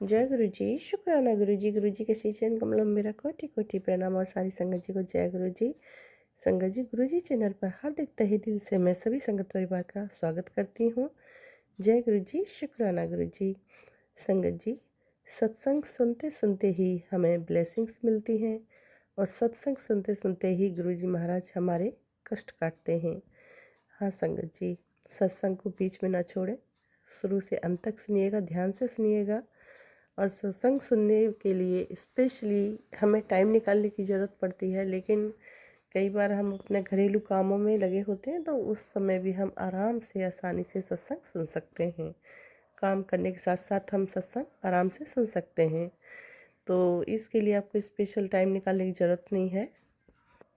जय गुरु जी, शुक्राना गुरु जी के शीशन कमलम मेरा कोटि कोटि प्रणाम और सारी संगत जी को जय गुरु जी। संगत जी, गुरु जी चैनल पर हार्दिक तहे दिल से मैं सभी संगत परिवार का स्वागत करती हूँ। जय गुरु जी, शुक्राना गुरु जी। संगत जी, सत्संग सुनते सुनते ही हमें ब्लेसिंग्स मिलती हैं और सत्संग सुनते सुनते ही गुरु जी महाराज हमारे कष्ट काटते हैं। हाँ संगत जी, सत्संग को बीच में ना छोड़ें, शुरू से अंत तक सुनिएगा, ध्यान से सुनिएगा। और सत्संग सुनने के लिए स्पेशली हमें टाइम निकालने की ज़रूरत पड़ती है, लेकिन कई बार हम अपने घरेलू कामों में लगे होते हैं, तो उस समय भी हम आराम से आसानी से सत्संग सुन सकते हैं। काम करने के साथ साथ हम सत्संग आराम से सुन सकते हैं। तो इसके लिए आपको स्पेशल टाइम निकालने की ज़रूरत नहीं है,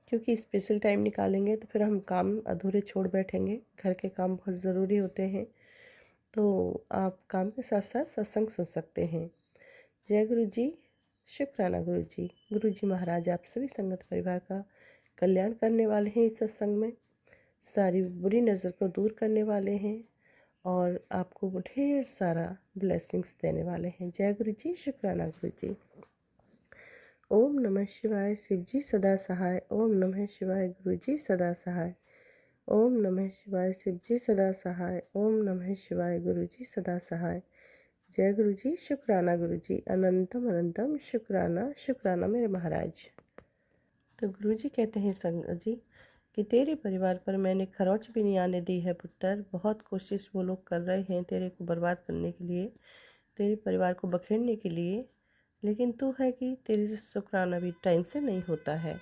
क्योंकि स्पेशल टाइम निकालेंगे तो फिर हम काम अधूरे छोड़ बैठेंगे। घर के काम बहुत ज़रूरी होते हैं, तो आप काम के साथ साथ सत्संग सुन सकते हैं। जय गुरु जी, शुक्राना गुरु जी। गुरु जी महाराज आप सभी संगत परिवार का कल्याण करने वाले हैं। इस सत्संग में सारी बुरी नज़र को दूर करने वाले हैं और आपको ढेर सारा ब्लेसिंग्स देने वाले हैं। जय गुरु जी, शुक्राना गुरु जी। ओम नमः शिवाय, शिव जी सदा सहाय। ओम नमः शिवाय, गुरु जी सदा सहाय। ओम नमः शिवाय, शिव जी सदा सहाय। ओम नमः शिवाय, गुरु जी सदा सहाय। जय गुरु जी, शुक्राना गुरु जी। अनंतम अनंतम शुक्राना शुक्राना मेरे महाराज। तो गुरु जी कहते हैं संगत जी कि तेरे परिवार पर मैंने खरोच भी नहीं आने दी है पुत्र। बहुत कोशिश वो लोग कर रहे हैं तेरे को बर्बाद करने के लिए, तेरे परिवार को बखेड़ने के लिए, लेकिन तू है कि तेरे से शुक्राना भी टाइम से नहीं होता है।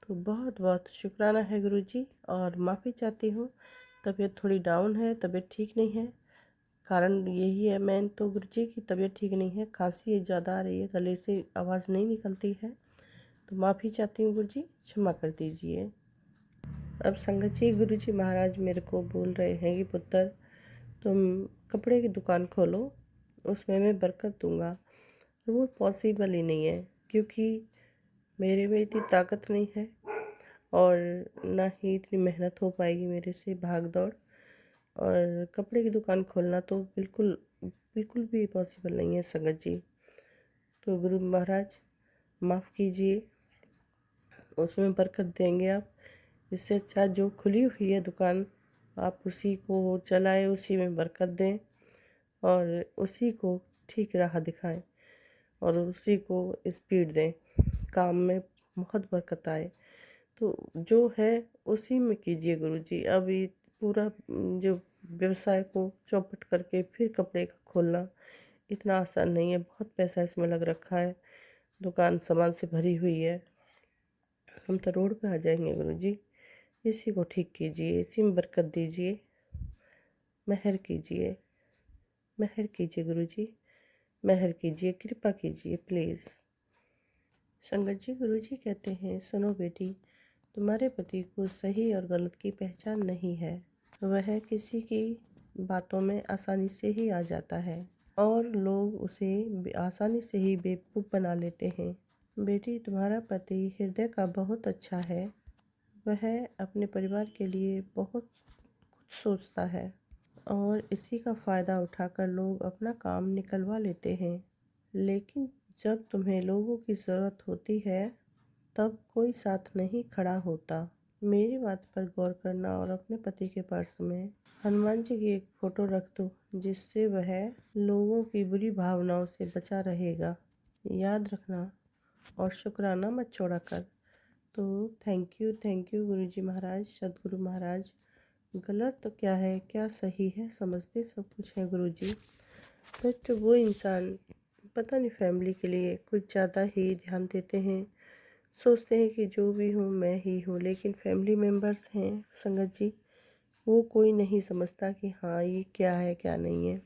तो बहुत बहुत शुक्राना है गुरु जी, और माफ़ी चाहती हूँ। तबीयत थोड़ी डाउन है, तबीयत ठीक नहीं है। कारण यही है मेन तो गुरु जी की तबीयत ठीक नहीं है, खांसी ज़्यादा आ रही है, गले से आवाज़ नहीं निकलती है। तो माफ़ी चाहती हूँ गुरु जी, क्षमा कर दीजिए। अब संगत जी, गुरु जी महाराज मेरे को बोल रहे हैं कि पुत्र तुम कपड़े की दुकान खोलो, उसमें मैं बरकत दूंगा। वो पॉसिबल ही नहीं है, क्योंकि मेरे में इतनी ताकत नहीं है और ना ही इतनी मेहनत हो पाएगी मेरे से भाग दौड़। और कपड़े की दुकान खोलना तो बिल्कुल बिल्कुल भी पॉसिबल नहीं है संगत जी। तो गुरु महाराज माफ़ कीजिए, उसमें बरकत देंगे आप। इससे अच्छा जो खुली हुई है दुकान आप उसी को चलाएं, उसी में बरकत दें और उसी को ठीक राह दिखाएं और उसी को स्पीड दें, काम में बहुत बरकत आए। तो जो है उसी में कीजिए गुरु जी। अब ये पूरा जो व्यवसाय को चौपट करके फिर कपड़े का खोलना इतना आसान नहीं है, बहुत पैसा इसमें लग रखा है, दुकान सामान से भरी हुई है। हम तो रोड पे आ जाएंगे गुरु जी। इसी को ठीक कीजिए, इसी में बरकत दीजिए, मेहर कीजिए, मेहर कीजिए गुरु जी, मेहर कीजिए, कृपा कीजिए प्लीज़। संगत जी, गुरु जी कहते हैं सुनो बेटी, तुम्हारे पति को सही और गलत की पहचान नहीं है। वह किसी की बातों में आसानी से ही आ जाता है और लोग उसे आसानी से ही बेवकूफ़ बना लेते हैं। बेटी, तुम्हारा पति हृदय का बहुत अच्छा है, वह अपने परिवार के लिए बहुत कुछ सोचता है और इसी का फ़ायदा उठाकर लोग अपना काम निकलवा लेते हैं। लेकिन जब तुम्हें लोगों की ज़रूरत होती है तब कोई साथ नहीं खड़ा होता। मेरी बात पर गौर करना और अपने पति के पर्स में हनुमान जी की एक फ़ोटो रख दो, जिससे वह लोगों की बुरी भावनाओं से बचा रहेगा। याद रखना और शुक्राना मत छोड़ा कर। तो थैंक यू गुरु जी महाराज, सदगुरु महाराज। गलत तो क्या है, क्या सही है, समझते सब कुछ है गुरु जी। बट वो इंसान पता नहीं फैमिली के लिए कुछ ज़्यादा ही ध्यान देते हैं, सोचते हैं कि जो भी हूँ मैं ही हूँ, लेकिन फैमिली मेम्बर्स हैं संगत जी, वो कोई नहीं समझता कि हाँ ये क्या है क्या नहीं है।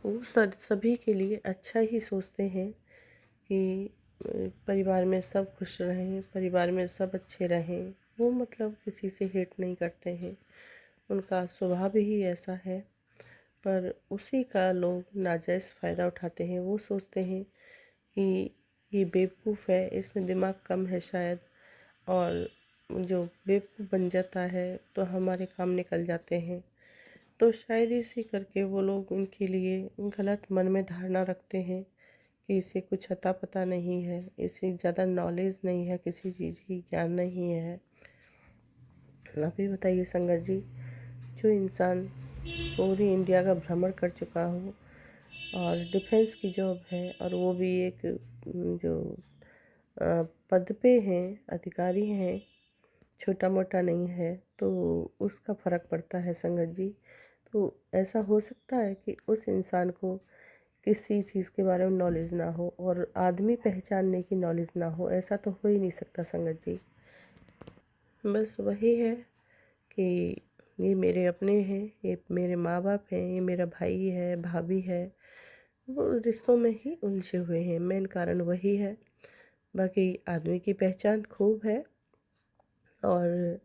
वो सभी के लिए अच्छा ही सोचते हैं कि परिवार में सब खुश रहें, परिवार में सब अच्छे रहें। वो मतलब किसी से हेट नहीं करते हैं, उनका स्वभाव ही ऐसा है। पर उसी का लोग नाजायज़ फ़ायदा उठाते हैं। वो सोचते हैं कि ये बेवकूफ़ है, इसमें दिमाग कम है शायद, और जो बेवकूफ़ बन जाता है तो हमारे काम निकल जाते हैं। तो शायद इसी करके वो लोग उनके लिए गलत मन में धारणा रखते हैं कि इसे कुछ अता पता नहीं है, इसे ज़्यादा नॉलेज नहीं है, किसी चीज़ की ज्ञान नहीं है। अभी बताइए संगत जी, जो इंसान पूरी इंडिया का भ्रमण कर चुका हो और डिफेंस की जॉब है, और वो भी एक जो पद पे हैं, अधिकारी हैं, छोटा मोटा नहीं है, तो उसका फ़र्क पड़ता है संगत जी। तो ऐसा हो सकता है कि उस इंसान को किसी चीज़ के बारे में नॉलेज ना हो और आदमी पहचानने की नॉलेज ना हो, ऐसा तो हो ही नहीं सकता संगत जी। बस वही है कि ये मेरे अपने हैं, ये मेरे माँ बाप हैं, ये मेरा भाई है, भाभी है, वो रिश्तों में ही उलझे हुए हैं, मेन कारण वही है। बाकी आदमी की पहचान खूब है। और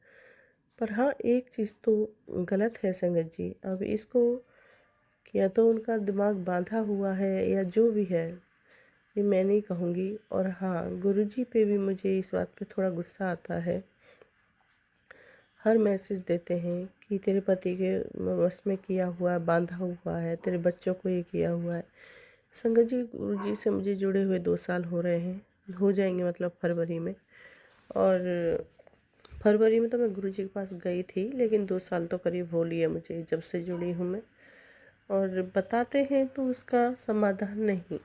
पर हाँ, एक चीज़ तो गलत है संगत जी। अब इसको या तो उनका दिमाग बांधा हुआ है या जो भी है, ये मैं नहीं कहूँगी। और हाँ, गुरुजी पे भी मुझे इस बात पे थोड़ा गुस्सा आता है। हर मैसेज देते हैं कि तेरे पति के वश में किया हुआ है, बांधा हुआ है, तेरे बच्चों को ये किया हुआ है। संगत जी, गुरुजी से मुझे जुड़े हुए 2 साल हो रहे हैं, हो जाएंगे मतलब फरवरी में। और फरवरी में तो मैं गुरुजी के पास गई थी, लेकिन 2 साल तो करीब हो लिए मुझे जब से जुड़ी हूँ मैं। और बताते हैं तो उसका समाधान नहीं,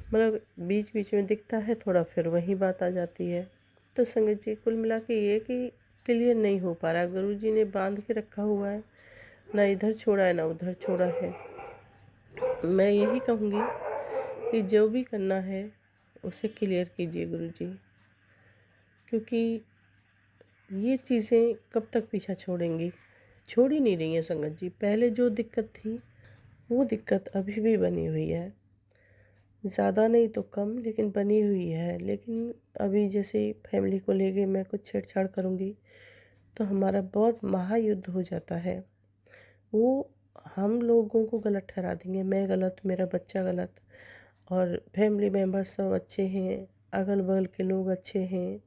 मतलब बीच बीच में दिखता है थोड़ा, फिर वही बात आ जाती है। तो संगत जी, कुल मिला के ये कि क्लियर नहीं हो पा रहा, गुरुजी ने बांध के रखा हुआ है, ना इधर छोड़ा है ना उधर छोड़ा है। मैं यही कहूँगी कि जो भी करना है उसे क्लियर कीजिए गुरुजी, क्योंकि ये चीज़ें कब तक पीछा छोड़ेंगी, छोड़ ही नहीं रही हैं संगत जी। पहले जो दिक्कत थी वो दिक्कत अभी भी बनी हुई है, ज़्यादा नहीं तो कम, लेकिन बनी हुई है। लेकिन अभी जैसे फैमिली को लेके मैं कुछ छेड़छाड़ करूँगी तो हमारा बहुत महायुद्ध हो जाता है। वो हम लोगों को गलत ठहरा देंगे, मैं गलत, मेरा बच्चा गलत, और फैमिली मेम्बर सब अच्छे हैं, अगल बगल के लोग अच्छे हैं,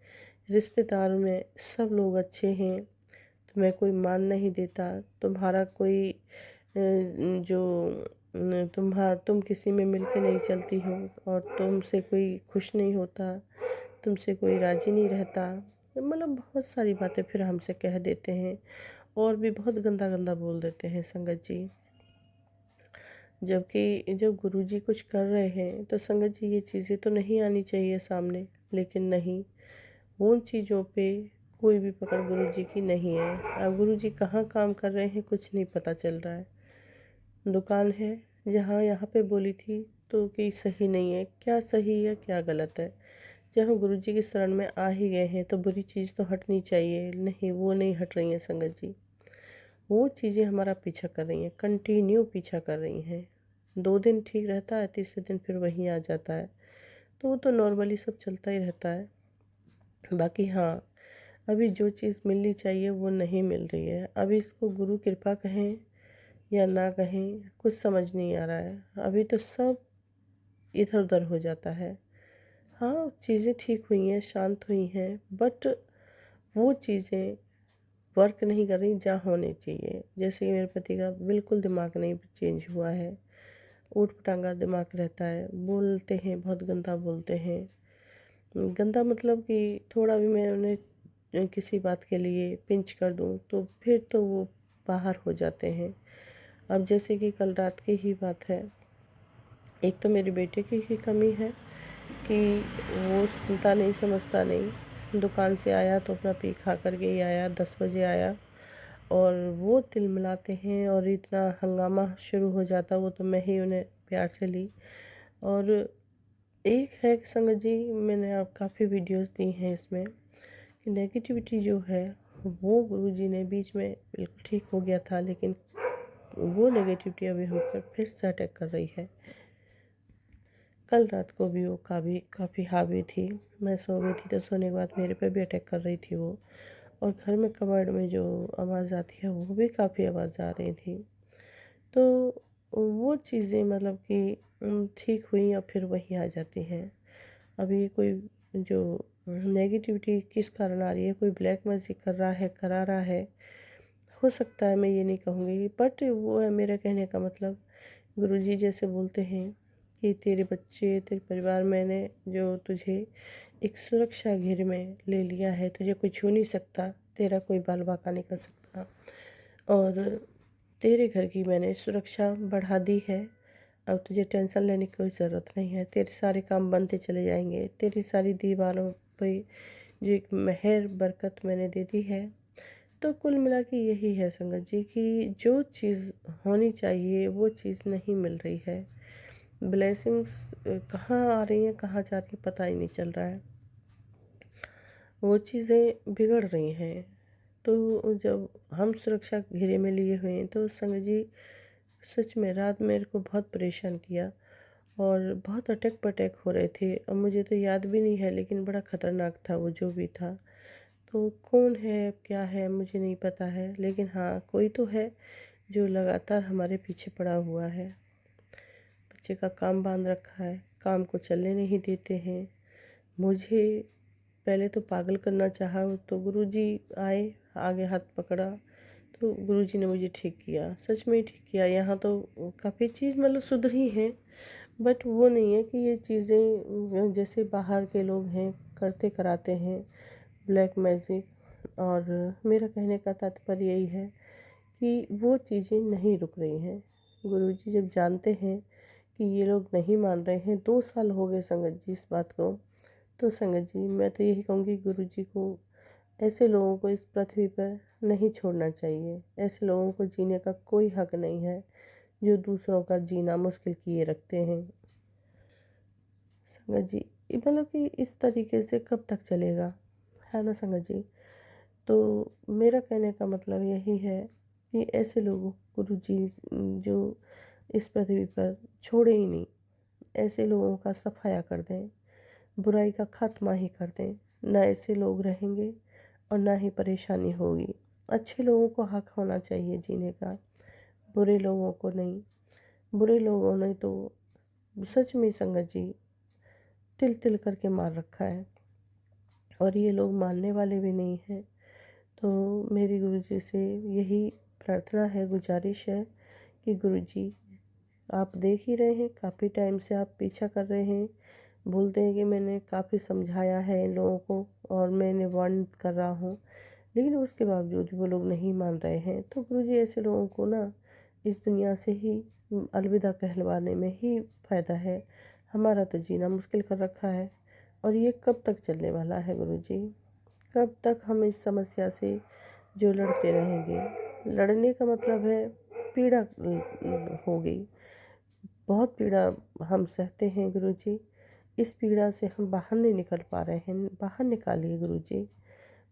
रिश्तेदार में सब लोग अच्छे हैं, तुम्हें कोई मान नहीं देता, तुम्हारा कोई जो तुम किसी में मिल के नहीं चलती हो, और तुमसे कोई खुश नहीं होता, तुमसे कोई राज़ी नहीं रहता, मतलब बहुत सारी बातें फिर हमसे कह देते हैं। और भी बहुत गंदा गंदा बोल देते हैं संगत जी। जबकि जब गुरुजी कुछ कर रहे हैं तो संगत जी ये चीज़ें तो नहीं आनी चाहिए सामने, लेकिन नहीं, उन चीज़ों पे कोई भी पकड़ गुरुजी की नहीं है। अब गुरुजी कहाँ काम कर रहे हैं कुछ नहीं पता चल रहा है। दुकान है जहाँ यहाँ पे बोली थी तो कि सही नहीं है, क्या सही है क्या गलत है। जब हम गुरुजी की शरण में आ ही गए हैं तो बुरी चीज़ तो हटनी चाहिए, नहीं वो नहीं हट रही हैं संगत जी। वो चीज़ें हमारा पीछा कर रही हैं, कंटिन्यू पीछा कर रही हैं। 2 दिन ठीक रहता है, तीसरे दिन फिर वहीं आ जाता है। तो वो तो नॉर्मली सब चलता ही रहता है। बाकी हाँ, अभी जो चीज़ मिलनी चाहिए वो नहीं मिल रही है। अभी इसको गुरु कृपा कहें या ना कहें कुछ समझ नहीं आ रहा है। अभी तो सब इधर उधर हो जाता है। हाँ, चीज़ें ठीक हुई हैं, शांत हुई हैं, बट वो चीज़ें वर्क नहीं कर रही जहाँ होने चाहिए। जैसे कि मेरे पति का बिल्कुल दिमाग नहीं चेंज हुआ है, ऊट पटांगा दिमाग रहता है, बोलते हैं बहुत गंदा बोलते हैं। गंदा मतलब कि थोड़ा भी मैं उन्हें किसी बात के लिए पिंच कर दूँ तो फिर तो वो बाहर हो जाते हैं। अब जैसे कि कल रात की ही बात है, एक तो मेरे बेटे की ही कमी है कि वो सुनता नहीं समझता नहीं। दुकान से आया तो अपना पी खा कर के ही आया, 10 बजे आया, और वो तिलमिलाते हैं और इतना हंगामा शुरू हो जाता, वो तो मैं ही उन्हें प्यार से ली। और एक है कि संगत जी, मैंने आप काफ़ी वीडियोस दी हैं इसमें कि नेगेटिविटी जो है वो गुरुजी ने बीच में बिल्कुल ठीक हो गया था, लेकिन वो नेगेटिविटी अभी हम पर फिर से अटैक कर रही है। कल रात को भी वो काफ़ी हावी थी। मैं सो गई थी तो सोने के बाद मेरे पे भी अटैक कर रही थी वो। और घर में कबर्ड में जो आवाज़ आती है वो भी काफ़ी आवाज़ आ रही थी। तो वो चीज़ें मतलब कि ठीक हुई और फिर वही आ जाती हैं। अभी कोई जो नेगेटिविटी किस कारण आ रही है, कोई ब्लैक मैजिक कर रहा है, करा रहा है, हो सकता है, मैं ये नहीं कहूँगी, बट वो है मेरा कहने का मतलब। गुरुजी जैसे बोलते हैं कि तेरे बच्चे, तेरे परिवार, मैंने जो तुझे एक सुरक्षा घेरे में ले लिया है, तुझे कोई छू नहीं सकता, तेरा कोई बाल बांका नहीं कर सकता, और तेरे घर की मैंने सुरक्षा बढ़ा दी है। अब तुझे टेंशन लेने की कोई ज़रूरत नहीं है, तेरे सारे काम बनते चले जाएंगे, तेरी सारी दीवारों पे जो एक मेहर बरकत मैंने दे दी है। तो कुल मिला के यही है संगत जी कि जो चीज़ होनी चाहिए वो चीज़ नहीं मिल रही है। ब्लेसिंग्स कहाँ आ रही हैं कहाँ जा रही हैं पता ही नहीं चल रहा है, वो चीज़ें बिगड़ रही हैं। तो जब हम सुरक्षा घेरे में लिए हुए हैं तो संगत जी सच में रात मेरे को बहुत परेशान किया, और बहुत अटक पटक हो रहे थे। अब मुझे तो याद भी नहीं है, लेकिन बड़ा ख़तरनाक था वो जो भी था। तो कौन है क्या है मुझे नहीं पता है, लेकिन हाँ कोई तो है जो लगातार हमारे पीछे पड़ा हुआ है। बच्चे का काम बांध रखा है, काम को चलने नहीं देते हैं। मुझे पहले तो पागल करना चाहा, तो गुरुजी आए, आगे हाथ पकड़ा, तो गुरुजी ने मुझे ठीक किया, सच में ही ठीक किया। यहाँ तो काफ़ी चीज़ मतलब सुधरी है, बट वो नहीं है कि ये चीज़ें जैसे बाहर के लोग हैं करते कराते हैं ब्लैक मैजिक। और मेरा कहने का तात्पर्य यही है कि वो चीज़ें नहीं रुक रही हैं। गुरुजी जब जानते हैं कि ये लोग नहीं मान रहे हैं, 2 साल हो गए संगत जी इस बात को, तो संगत जी मैं तो यही कहूँगी गुरुजी को ऐसे लोगों को इस पृथ्वी पर नहीं छोड़ना चाहिए। ऐसे लोगों को जीने का कोई हक नहीं है जो दूसरों का जीना मुश्किल किए रखते हैं। संगत जी ये मतलब कि इस तरीके से कब तक चलेगा, है ना संगत जी। तो मेरा कहने का मतलब यही है कि ऐसे लोगों को गुरुजी जो इस पृथ्वी पर छोड़े ही नहीं, ऐसे लोगों का सफाया कर दें, बुराई का खात्मा ही कर दें। ना ऐसे लोग रहेंगे और ना ही परेशानी होगी। अच्छे लोगों को हक होना चाहिए जीने का, बुरे लोगों को नहीं। बुरे लोगों ने तो सच में संगत जी तिल तिल करके मार रखा है, और ये लोग मानने वाले भी नहीं हैं। तो मेरी गुरुजी से यही प्रार्थना है, गुजारिश है कि गुरुजी आप देख ही रहे हैं काफ़ी टाइम से आप पीछा कर रहे हैं। बोलते हैं कि मैंने काफ़ी समझाया है इन लोगों को और मैंने वार्न कर रहा हूँ, लेकिन उसके बावजूद वो लोग नहीं मान रहे हैं। तो गुरुजी ऐसे लोगों को ना इस दुनिया से ही अलविदा कहलवाने में ही फ़ायदा है। हमारा तो जीना मुश्किल कर रखा है, और ये कब तक चलने वाला है गुरुजी? कब तक हम इस समस्या से जो लड़ते रहेंगे? लड़ने का मतलब है पीड़ा होगी, बहुत पीड़ा हम सहते हैं गुरुजी। इस पीड़ा से हम बाहर नहीं निकल पा रहे हैं, बाहर निकालिए गुरुजी,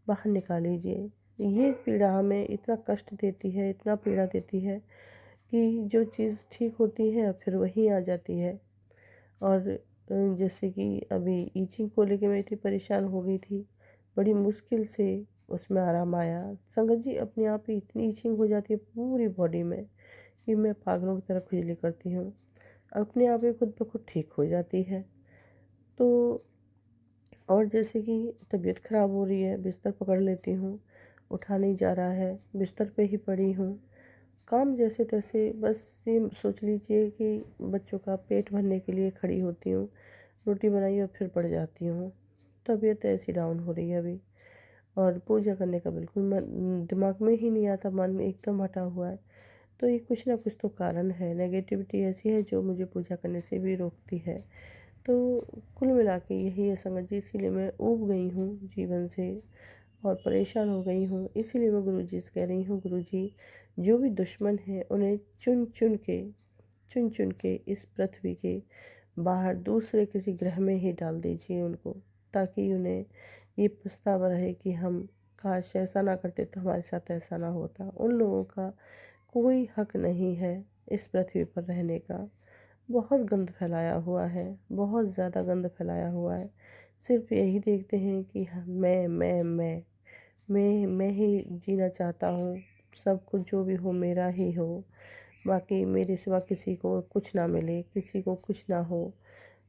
बाहर निकालीजिए। ये पीड़ा हमें इतना कष्ट देती है, इतना पीड़ा देती है कि जो चीज़ ठीक होती है फिर वही आ जाती है। और जैसे कि अभी ईचिंग को लेके मैं इतनी परेशान हो गई थी, बड़ी मुश्किल से उसमें आराम आया। संगत जी अपने आप ही इतनी ईचिंग हो जाती है पूरी बॉडी में कि मैं पागलों की तरह खुजली करती हूँ, अपने आप ही खुद ब खुद ठीक हो जाती है। तो और जैसे कि तबीयत ख़राब हो रही है, बिस्तर पकड़ लेती हूँ, उठा नहीं जा रहा है, बिस्तर पे ही पड़ी हूँ। काम जैसे तैसे बस ये सोच लीजिए कि बच्चों का पेट भरने के लिए खड़ी होती हूँ, रोटी बनाई और फिर पड़ जाती हूँ। तबीयत ऐसी डाउन हो रही है अभी, और पूजा करने का बिल्कुल मन दिमाग में ही नहीं आता, मन एकदम हटा हुआ है। तो ये कुछ ना कुछ तो कारण है, नेगेटिविटी ऐसी है जो मुझे पूजा करने से भी रोकती है। तो कुल मिला के यही है संगत जी, इसीलिए मैं ऊब गई हूँ जीवन से और परेशान हो गई हूँ। इसीलिए मैं गुरुजी से कह रही हूँ, गुरुजी जो भी दुश्मन हैं उन्हें चुन चुन के इस पृथ्वी के बाहर दूसरे किसी ग्रह में ही डाल दीजिए उनको, ताकि उन्हें ये पछतावा रहे कि हम काश ऐसा ना करते तो हमारे साथ ऐसा ना होता। उन लोगों का कोई हक नहीं है इस पृथ्वी पर रहने का। बहुत गंद फैलाया हुआ है, बहुत ज़्यादा गंद फैलाया हुआ है। सिर्फ यही देखते हैं कि मैं ही जीना चाहता हूँ, सब कुछ जो भी हो मेरा ही हो, बाकी मेरे सिवा किसी को कुछ ना मिले, किसी को कुछ ना हो।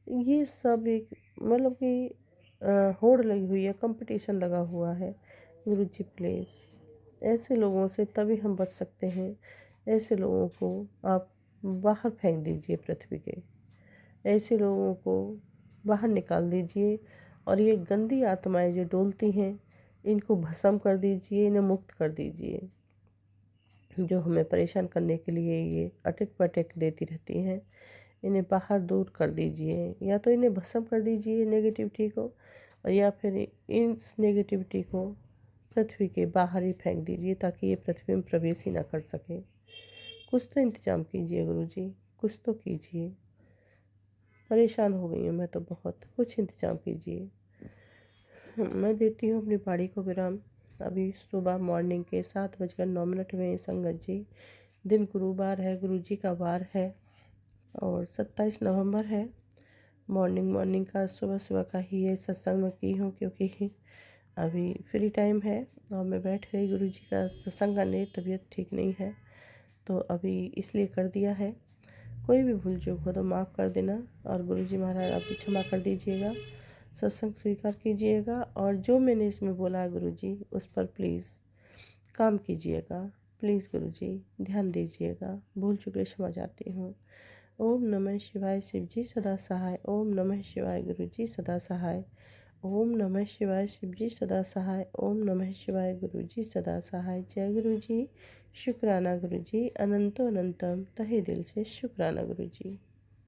ये सब एक मतलब कि होड़ लगी हुई है, कंपटीशन लगा हुआ है। गुरुजी प्लीज़ ऐसे लोगों से तभी हम बच सकते हैं। ऐसे लोगों को आप बाहर फेंक दीजिए पृथ्वी के। ऐसे लोगों को बाहर निकाल दीजिए और ये गंदी आत्माएं जो डोलती हैं, इनको भस्म कर दीजिए, इन्हें मुक्त कर दीजिए। जो हमें परेशान करने के लिए ये अटक पटक देती रहती हैं, इन्हें बाहर दूर कर दीजिए। या तो इन्हें भस्म कर दीजिए नेगेटिविटी को, और या फिर इस नेगेटिविटी को पृथ्वी के बाहर ही फेंक दीजिए, ताकि ये पृथ्वी में प्रवेश ही ना कर सके। कुछ तो इंतजाम कीजिए गुरुजी, कुछ तो कीजिए। परेशान हो गई हूँ मैं तो बहुत, कुछ इंतजाम कीजिए। मैं देती हूँ अपनी बाड़ी को विराम। अभी सुबह मॉर्निंग के 7:09 में संगत जी। दिन गुरुवार है, गुरुजी का वार है, और 27 नवंबर है। मॉर्निंग का सुबह सुबह का ही ये सत्संग मैं की हूँ, क्योंकि अभी फ्री टाइम है और मैं बैठ गई गुरुजी का सत्संग करने। तबीयत ठीक नहीं है तो अभी इसलिए कर दिया है। कोई भी भूल चूक हो तो माफ़ कर देना, और गुरुजी महाराज आप भी क्षमा कर दीजिएगा। सत्संग स्वीकार कीजिएगा, और जो मैंने इसमें बोला है गुरुजी, उस पर प्लीज़ काम कीजिएगा। प्लीज़ गुरुजी ध्यान दीजिएगा। भूल चुके क्षमा चाहती हूँ। ओम नमः शिवाय शिवजी सदा सहाय। ओम नमः शिवाय गुरुजी सदा सहाय। ओम नमः शिवाय शिवजी सदा सहाय। ओम नमः शिवाय गुरुजी सदा सहाय। जय गुरुजी। शुक्राना गुरुजी, अनंतो अनंतम तहे दिल से शुक्राना गुरुजी।